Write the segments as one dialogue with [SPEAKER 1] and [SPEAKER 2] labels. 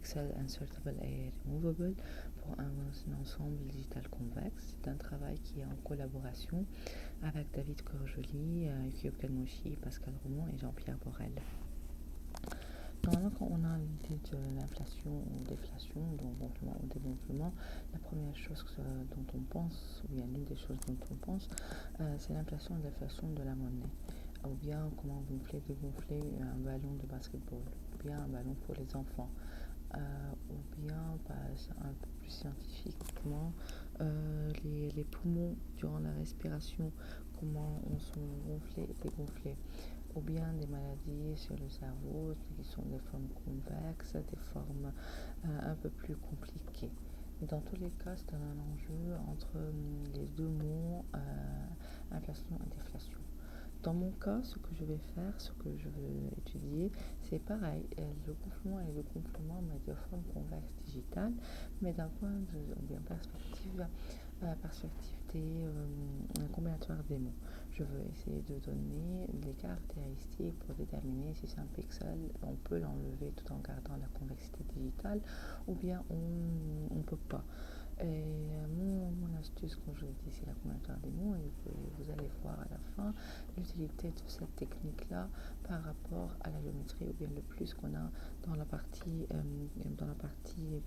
[SPEAKER 1] pixels insertable et removable pour un ensemble digital convexe. C'est un travail qui est en collaboration avec David Corjoli, Yukio Kenmochi, Pascal Roumont et Jean-Pierre Borel. Normalement, quand on a l'idée de l'inflation ou déflation, donc gonflement ou dégonflement, la première chose dont on pense, ou bien l'une des choses dont on pense, c'est l'inflation et déflation de la monnaie. Ou bien comment gonfler, dégonfler un ballon de basketball, ou bien un ballon pour les enfants, ou bien un peu plus scientifiquement, les poumons durant la respiration, comment on sont gonflés et dégonflés, ou bien des maladies sur le cerveau qui sont des formes convexes, des formes un peu plus compliquées. Mais dans tous les cas, c'est un enjeu entre les deux mots, inflation et déflation. Dans mon cas, ce que je vais faire, ce que je veux étudier, c'est pareil, le gonflement et le gonflement, mais de forme convexe digitale, mais d'un point de vue, ou bien perspective des combinatoires des mots. Je veux essayer de donner les caractéristiques pour déterminer si c'est un pixel, on peut l'enlever tout en gardant la convexité digitale, ou bien on ne peut pas. Et mon astuce, comme je l'ai dit, c'est la combinatoire des mots, et vous allez voir à la fin l'utilité de cette technique-là par rapport à la géométrie, ou bien le plus qu'on a dans la partie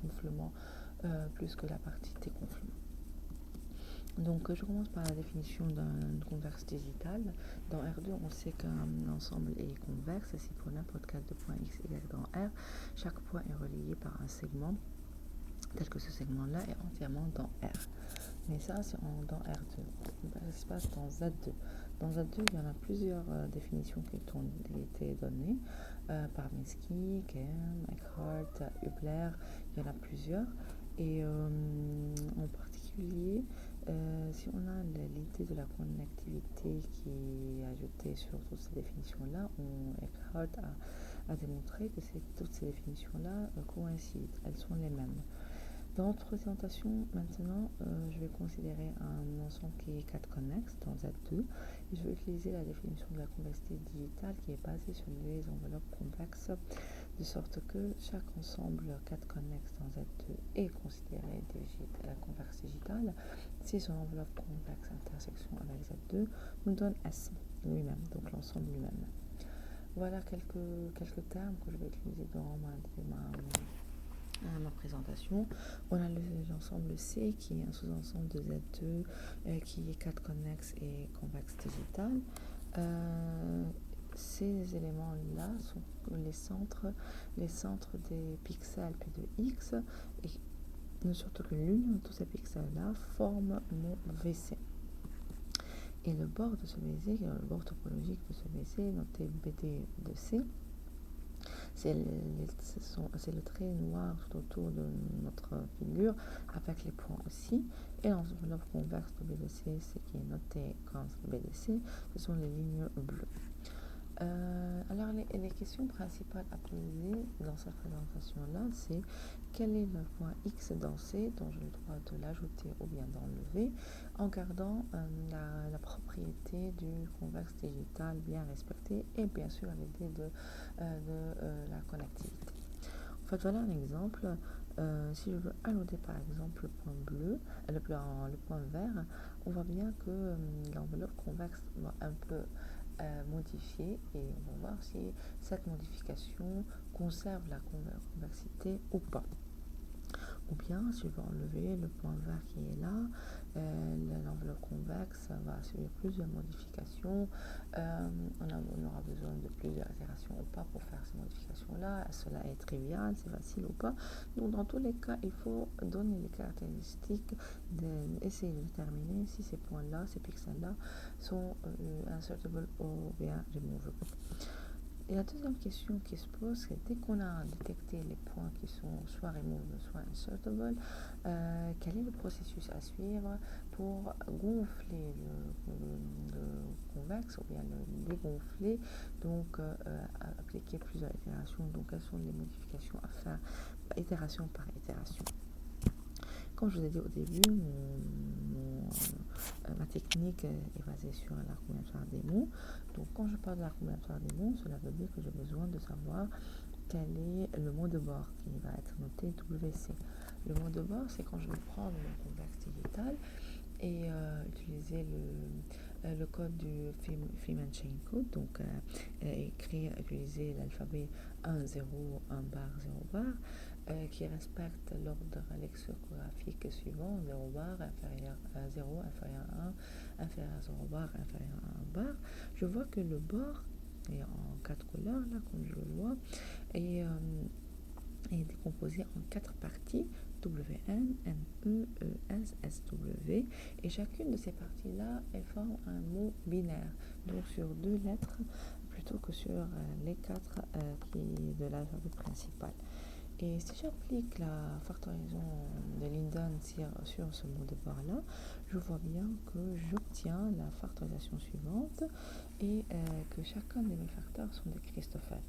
[SPEAKER 1] gonflement, plus que la partie dégonflement. Donc, je commence par la définition d'un convexe digital. Dans R2, on sait qu'un ensemble est convexe si pour n'importe quel de points x égale dans R, chaque point est relié par un segment, tel que ce segment-là est entièrement dans R. Mais ça, c'est dans R2. Ça se passe dans Z2. Dans Z2, il y en a plusieurs définitions qui ont été données par Minsky, Kern, Eckhart, Hubler. Il y en a plusieurs. Et en particulier, si on a l'idée de la connectivité qui est ajoutée sur toutes ces définitions-là, Eckhart a démontré que toutes ces définitions-là coïncident, elles sont les mêmes. Dans notre présentation, maintenant, je vais considérer un ensemble qui est 4 connexes dans Z2 et je vais utiliser la définition de la convexité digitale qui est basée sur les enveloppes convexes, de sorte que chaque ensemble 4 connexes dans Z2 est considéré la convexe digitale si son enveloppe convexe intersection avec Z2 nous donne S lui-même, donc l'ensemble lui-même. Voilà quelques termes que je vais utiliser dans ma présentation. On a l'ensemble C qui est un sous-ensemble de Z2 qui est 4 connexes et convexe digital. Ces éléments-là sont les centres des pixels P de X, et surtout que l'union de tous ces pixels-là forme mon VC. Et le bord de ce VC, le bord topologique de ce VC, noté BD de C, c'est le trait noir tout autour de notre figure, avec les points aussi. Et l'enveloppe convexe de BDC, ce qui est noté comme BDC, ce sont les lignes bleues. Alors, les questions principales à poser dans cette présentation-là, c'est quel est le point X dans C dont j'ai le droit de l'ajouter ou bien d'enlever, en gardant la propriété du convexe digital bien respectée et bien sûr l'idée de la connectivité. En fait, voilà un exemple. Si je veux annoter par exemple le point bleu, le point vert, on voit bien que l'enveloppe convexe va un peu modifier et on va voir si cette modification conserve la convexité ou pas. Ou bien, si je veux enlever le point vert qui est là, l'enveloppe convexe va subir plusieurs modifications. On aura besoin de plusieurs itérations ou pas pour faire ces modifications-là. Cela est trivial, c'est facile ou pas. Donc, dans tous les cas, il faut donner les caractéristiques, essayer de déterminer si ces points-là, ces pixels-là, sont insertable ou bien removable. Et la deuxième question qui se pose, c'est dès qu'on a détecté les points qui sont soit removable, soit insertable, quel est le processus à suivre pour gonfler le convexe ou bien le dégonfler, donc appliquer plusieurs itérations. Donc, quelles sont les modifications à faire itération par itération? Comme je vous ai dit au début, ma technique est basée sur la combinatoire des mots. Donc, quand je parle de la combinatoire des mots, cela veut dire que j'ai besoin de savoir quel est le mot de bord qui va être noté WC. Le mot de bord, c'est quand je vais prendre mon convexe digital et utiliser le code du Freeman Chain Code, donc utiliser l'alphabet 1, 0, 1 bar, 0 bar, qui respecte l'ordre lexicographique suivant, 0 bar, inférieur à 0, inférieur à 1, inférieur à 0 bar, inférieur à 1 bar. Je vois que le bord est en 4 couleurs, là, comme je le vois, et est décomposé en 4 parties, WN, NE, ES, SW, et chacune de ces parties-là forme un mot binaire, donc sur 2 lettres plutôt que sur les 4 de l'alphabet principal. Et si j'applique la factorisation de Linden sur ce mot de bord-là, je vois bien que j'obtiens la factorisation suivante et que chacun de mes facteurs sont des Christoffel.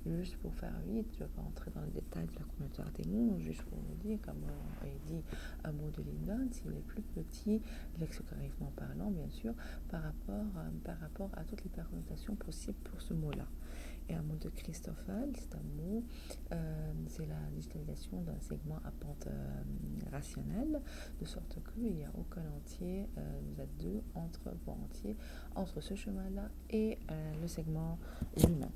[SPEAKER 1] Juste pour faire vite, je ne vais pas entrer dans le détail de la communauté des mots, juste pour vous dire, comme on a dit, un mot de Linden, s'il est plus petit, lexicographiquement parlant, bien sûr, par rapport à toutes les permutations possibles pour ce mot-là. Et un mot de Christoffel, c'est un mot, c'est la digitalisation d'un segment à pente rationnelle, de sorte qu'il n'y a aucun entier Z2 entre ce chemin-là et le segment lui-même.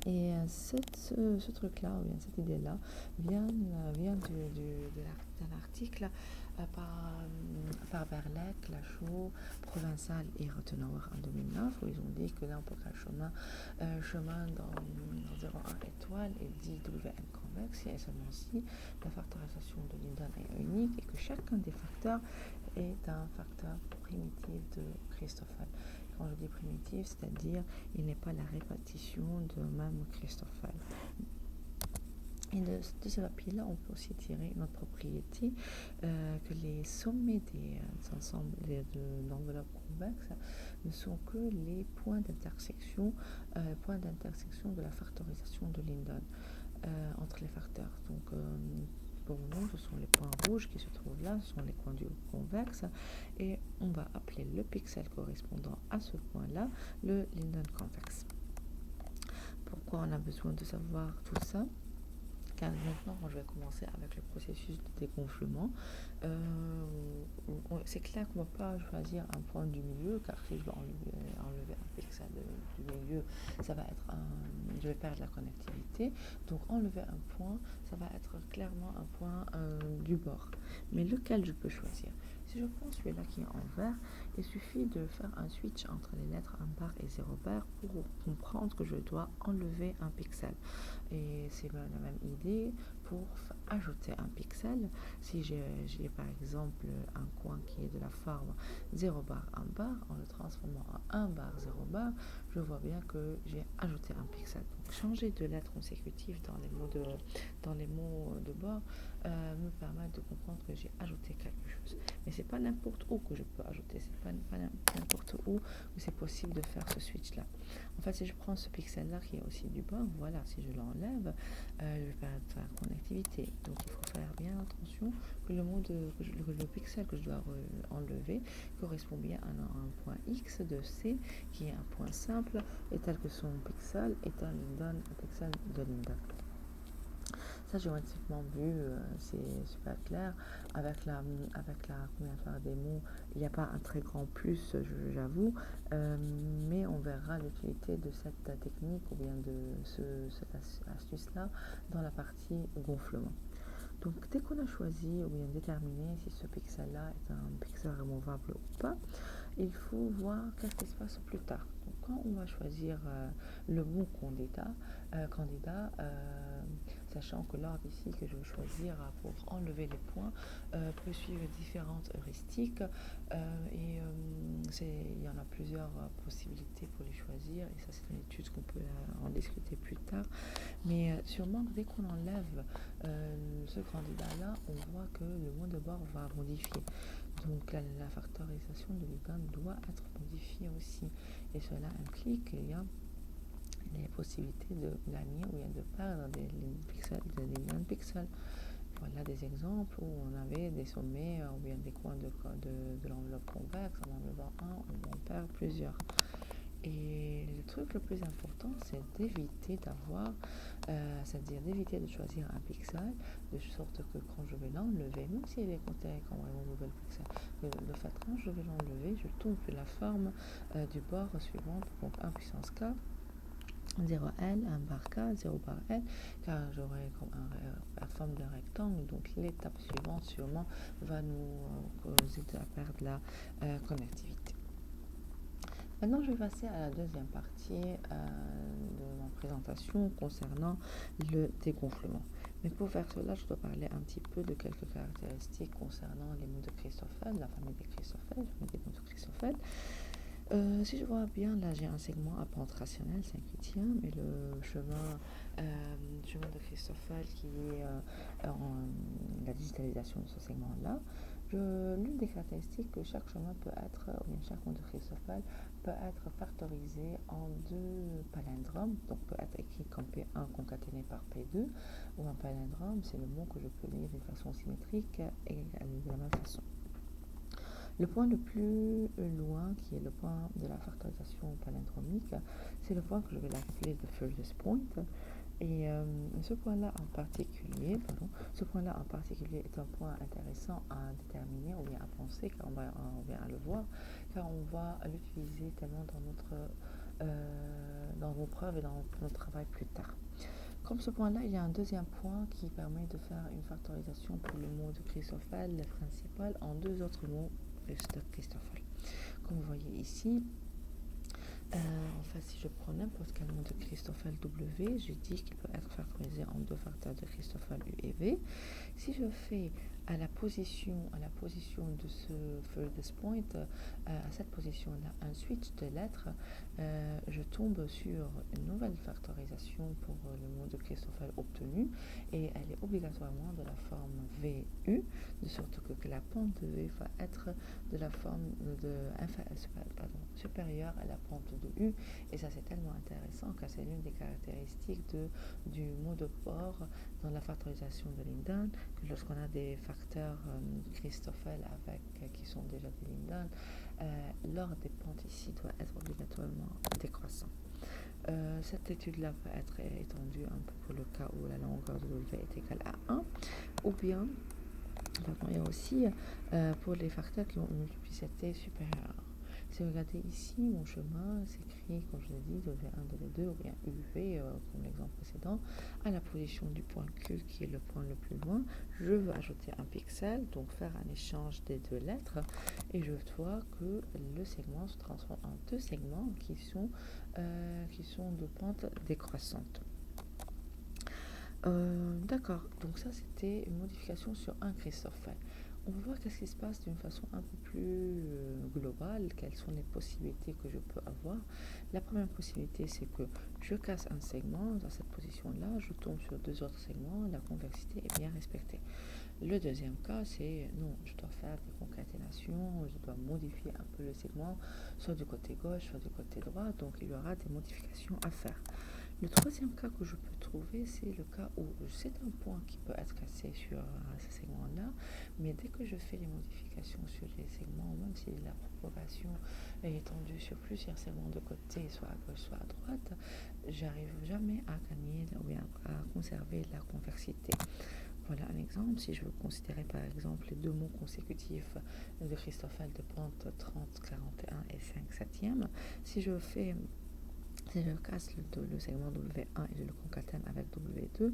[SPEAKER 1] Et ce truc-là, ou bien cette idée-là, vient d'un article par Verlec, Lachaud, Provençal et Rothenauer en 2009, où ils ont dit que n'importe quel chemin dans 0,1 étoile est dit WN convexe, et seulement si la factorisation de Linden est unique et que chacun des facteurs est un facteur primitif de Christoffel. Quand je dis primitif, c'est-à-dire il n'est pas la répétition de même Christoffel. Et de ce papier-là, on peut aussi tirer une autre propriété, que les sommets des ensembles de l'enveloppe convexe ne sont que les points d'intersection de la factorisation de Linden entre les facteurs. Donc, pour nous, ce sont les points rouges qui se trouvent là, ce sont les coins du convexe, et on va appeler le pixel correspondant à ce point-là le Linden convexe. Pourquoi on a besoin de savoir tout ça? Car maintenant, quand je vais commencer avec le processus de dégonflement, c'est clair qu'on ne va pas choisir un point du milieu, car si je vais enlever un pixel du milieu, ça va être je vais perdre la connectivité. Donc enlever un point, ça va être clairement un point du bord. Mais lequel je peux choisir? Si je prends celui-là qui est en vert, il suffit de faire un switch entre les lettres 1 bar et 0 bar pour comprendre que je dois enlever un pixel. Et c'est la même idée pour ajouter un pixel. Si j'ai par exemple un coin qui est de la forme 0 bar 1 bar, en le transformant en 1 bar 0 bar, je vois bien que j'ai ajouté un pixel. Donc changer de lettres consécutives dans les mots de bord me permet de comprendre que j'ai ajouté quelque chose. Mais c'est pas n'importe où que je peux ajouter, c'est pas n'importe où c'est possible de faire ce switch là. En fait, si je prends ce pixel là qui est aussi du bord, voilà, si je l'enlève, je vais perdre la connectivité. Donc il faut faire bien attention que le pixel que je dois enlever correspond bien à un point X de C qui est un point simple et tel que son pixel est un pixel de Linden. Ça, géométriquement vu, c'est super clair. Avec la combinatoire des mots, il n'y a pas un très grand plus, j'avoue, mais on verra l'utilité de cette technique ou bien de cette astuce-là dans la partie gonflement. Donc, dès qu'on a choisi ou bien déterminé si ce pixel-là est un pixel removable ou pas, il faut voir qu'est-ce qui se passe plus tard. Donc, quand on va choisir le bon candidat, sachant que l'ordre ici que je vais choisir pour enlever les points peut suivre différentes heuristiques et il y en a plusieurs possibilités pour les choisir, et ça c'est une étude qu'on peut en discuter plus tard, mais sûrement dès qu'on enlève ce candidat-là, on voit que le mot de bord va modifier. Donc la factorisation de Linden doit être modifiée aussi, et cela implique qu'il y a les possibilités de gagner ou bien de perdre des Linden pixels. Voilà des exemples où on avait des sommets ou bien des coins de l'enveloppe convexe. En enlevant un, on perd plusieurs. Et le truc le plus important, c'est d'éviter d'avoir, c'est-à-dire d'éviter de choisir un pixel de sorte que quand je vais l'enlever, même s'il est considéré comme vraiment un nouvel pixel, le fait quand je vais l'enlever, je tombe sur la forme du bord suivant, donc 1 puissance k, 0L, 1 bar K, 0 bar L, car j'aurai comme la forme d'un rectangle, donc l'étape suivante sûrement va nous causer de perdre la connectivité. Maintenant, je vais passer à la deuxième partie de ma présentation concernant le dégonflement. Mais pour faire cela, je dois parler un petit peu de quelques caractéristiques concernant les mots de Christoffel, la famille des Christoffel, la famille des mots de Christoffel. Si je vois bien, là j'ai un segment à pente rationnelle, 5/8, et le chemin de Christoffel qui est la digitalisation de ce segment-là. L'une des caractéristiques que chaque chemin peut être, ou bien chaque mot de Christoffel peut être factorisé en 2 palindromes, donc peut être écrit comme P1 concaténé par P2, ou un palindrome, c'est le mot que je peux lire d'une façon symétrique et de la même façon. Le point le plus loin, qui est le point de la factorisation palindromique, c'est le point que je vais l'appeler the furthest point. Et ce point-là en particulier est un point intéressant à déterminer ou bien à penser, car on va à le voir, car on va l'utiliser tellement dans nos preuves et dans notre travail plus tard. Comme ce point-là, il y a un deuxième point qui permet de faire une factorisation pour le mot de Christoffel, le principal, en 2 autres mots de Christoffel. Comme vous voyez ici, en fait, si je prends n'importe quel mot de Christoffel W, je dis qu'il peut être factorisé en 2 facteurs de Christoffel U et V. Si je fais à la position de ce furthest point, à cette position-là, un switch de lettres, je tombe sur une nouvelle factorisation pour le mot de Christoffel obtenu, et elle est obligatoirement de la forme VU, de sorte que la pente de V va être de la forme supérieure à la pente de U, et ça c'est tellement intéressant car c'est l'une des caractéristiques du mot de bord dans la factorisation de Lindan, que lorsqu'on a des facteurs Christoffel qui sont déjà des Lindan, l'ordre des pentes ici doit être obligatoirement décroissant. Cette étude-là peut être étendue un peu pour le cas où la longueur de W est égale à 1, ou bien il y a aussi pour les facteurs qui ont une multiplicité supérieure. Si vous regardez ici, mon chemin s'écrit, comme je l'ai dit, W1, W2 ou bien UV, comme l'exemple précédent, à la position du point Q qui est le point le plus loin. Je veux ajouter un pixel, donc faire un échange des 2 lettres, et je vois que le segment se transforme en 2 segments qui sont de pente décroissante. D'accord, donc ça c'était une modification sur un Christoffel. On va voir qu'est-ce qui se passe d'une façon un peu plus globale, quelles sont les possibilités que je peux avoir. La première possibilité, c'est que je casse un segment dans cette position-là, je tombe sur 2 autres segments, la convexité est bien respectée. Le deuxième cas, c'est non, je dois faire des concaténations, je dois modifier un peu le segment, soit du côté gauche, soit du côté droit, donc il y aura des modifications à faire. Le troisième cas que je peux trouver, c'est le cas où c'est un point qui peut être cassé sur ce segment-là, mais dès que je fais les modifications sur les segments, même si la propagation est étendue sur plusieurs segments de côté, soit à gauche, soit à droite, j'arrive jamais à gagner ou bien à conserver la convexité. Voilà un exemple. Si je veux considérer par exemple les 2 mots consécutifs de Christoffel de pente 30, 41 et 5 septièmes, si je casse le segment W1 et je le concatène avec W2,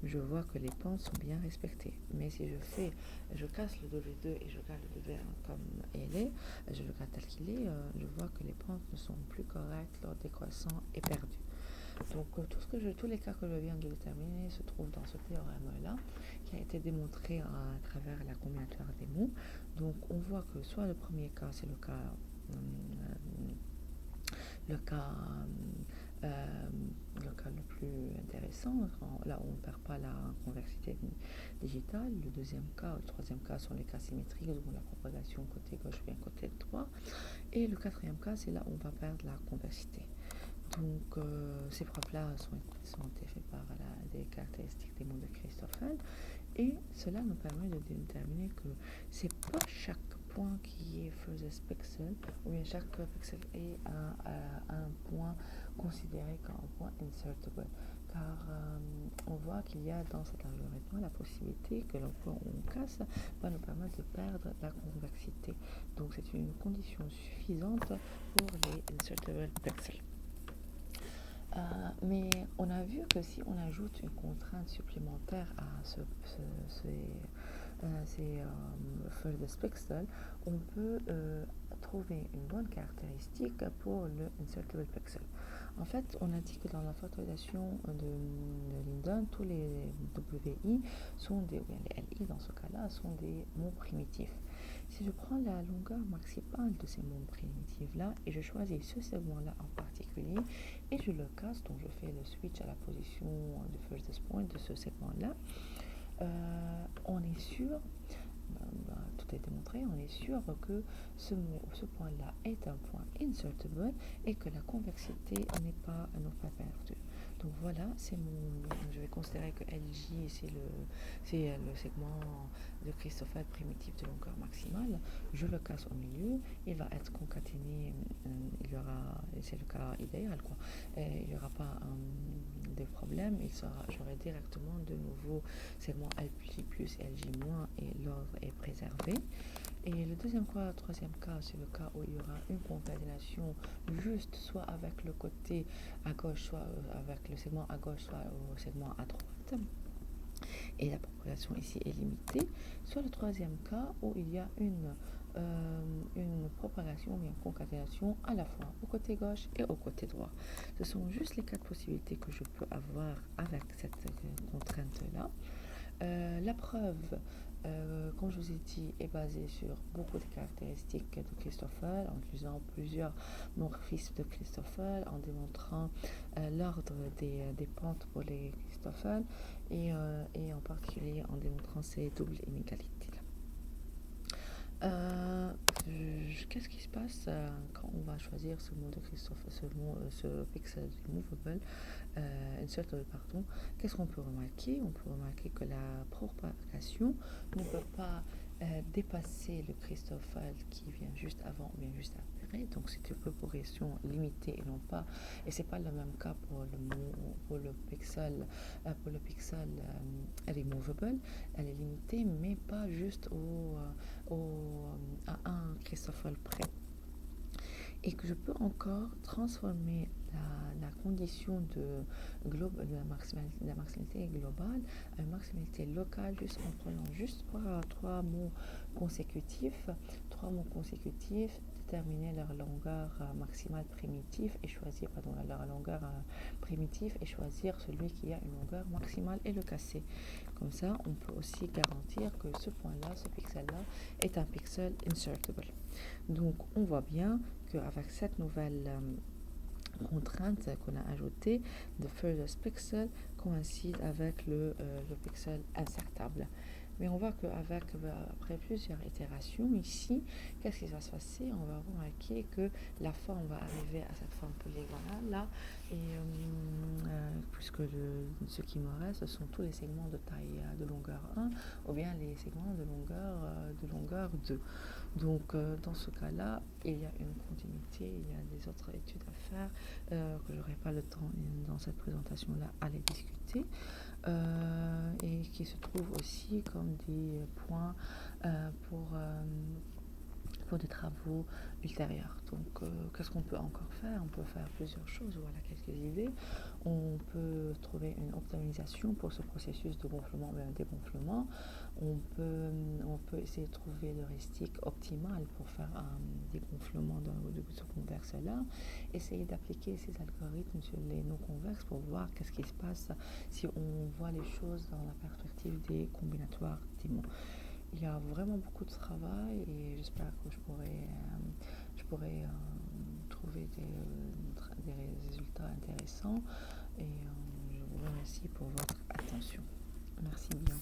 [SPEAKER 1] je vois que les pentes sont bien respectées. Mais si je casse le W2 et je garde le W1 comme il est, je le garde tel qu'il est, je vois que les pentes ne sont plus correctes, leur décroissant est perdu. Donc tous les cas que je viens de déterminer se trouvent dans ce théorème-là, qui a été démontré à travers la combinatoire des mots. Donc on voit que soit le premier cas, c'est le cas le plus intéressant, là où on ne perd pas la convexité digitale. Le deuxième cas, le troisième cas sont les cas symétriques, où la propagation côté gauche vient côté droit. Et le quatrième cas, c'est là où on va perdre la convexité. Donc ces preuves-là sont été faites par des caractéristiques des mots de Christoffel, et cela nous permet de déterminer que c'est pas chaque point qui est furthest pixel, ou bien chaque pixel est un point considéré comme un point insertable. Car on voit qu'il y a dans cet algorithme la possibilité que le point où on casse va nous permettre de perdre la convexité. Donc c'est une condition suffisante pour les insertable pixels. Mais on a vu que si on ajoute une contrainte supplémentaire à ces furthest pixels, on peut trouver une bonne caractéristique pour le insertable pixel. En fait, on a dit que dans la factorisation de Linden, tous les WI sont ou bien les LI dans ce cas-là, sont des mots primitifs. Si je prends la longueur maximale de ces mots primitifs-là et je choisis ce segment-là en particulier et je le casse, donc je fais le switch à la position de furthest point de ce segment-là, on est sûr, tout est démontré, on est sûr que ce point-là est un point insertable et que la convexité n'est pas perdue. Donc voilà, je vais considérer que LJ c'est le segment de Christoffel primitif de longueur maximale. Je le casse au milieu, il va être concaténé, c'est le cas idéal quoi. Il n'y aura pas de problème, j'aurai directement de nouveaux segments LJ plus LJ moins et l'ordre est préservé. Et le troisième cas, c'est le cas où il y aura une concaténation juste soit avec le côté à gauche, soit avec le segment à gauche, soit au segment à droite. Et la propagation ici est limitée. Soit le troisième cas où il y a une propagation ou une concaténation à la fois au côté gauche et au côté droit. Ce sont juste les 4 possibilités que je peux avoir avec cette contrainte-là. La preuve, comme je vous ai dit, est basée sur beaucoup de caractéristiques de Christoffel, en utilisant plusieurs morphismes de Christoffel, en démontrant l'ordre des pentes pour les Christoffel et en particulier en démontrant ces doubles inégalités. Qu'est-ce qui se passe quand on va choisir ce mot de Christoffel, ce pixel movable, insertable, pardon? Qu'est-ce qu'on peut remarquer? On peut remarquer que la propagation ne peut pas dépasser le Christoffel qui vient juste avant ou bien juste après. Donc c'est une propagation limitée et non pas. Et c'est pas le même cas pour le pixel. Elle est movable, elle est limitée, mais pas juste à un Christoffel près. Et que je peux encore transformer la condition de la maximalité globale à une maximalité locale juste en prenant juste trois mots consécutifs, déterminer leur longueur maximale primitive et choisir leur longueur primitive et choisir celui qui a une longueur maximale et le casser. Comme ça, on peut aussi garantir que ce point-là, ce pixel-là, est un pixel insertable. Donc, on voit bien qu'avec cette nouvelle contrainte qu'on a ajoutée, the furthest pixel coïncide avec le pixel insertable. Mais on voit qu'après plusieurs itérations ici, qu'est-ce qui va se passer? On va remarquer que la forme va arriver à cette forme polygonale là, et puisque ce qui me reste, ce sont tous les segments de taille de longueur 1 ou bien les segments de longueur 2. Donc dans ce cas-là, il y a une continuité, il y a des autres études à faire que je n'aurai pas le temps dans cette présentation-là à les discuter. Et qui se trouvent aussi comme des points pour des travaux ultérieurs. Donc, qu'est-ce qu'on peut encore faire? On peut faire plusieurs choses, voilà quelques idées. On peut trouver une optimisation pour ce processus de gonflement ou de dégonflement. On peut essayer de trouver l'heuristique optimale pour faire un dégonflement de ce convexe-là. Essayer d'appliquer ces algorithmes sur les non-convexes pour voir qu'est-ce qui se passe si on voit les choses dans la perspective des combinatoires d'immo. Il y a vraiment beaucoup de travail et j'espère que je pourrai trouver des résultats intéressants et je vous remercie pour votre attention. Merci bien.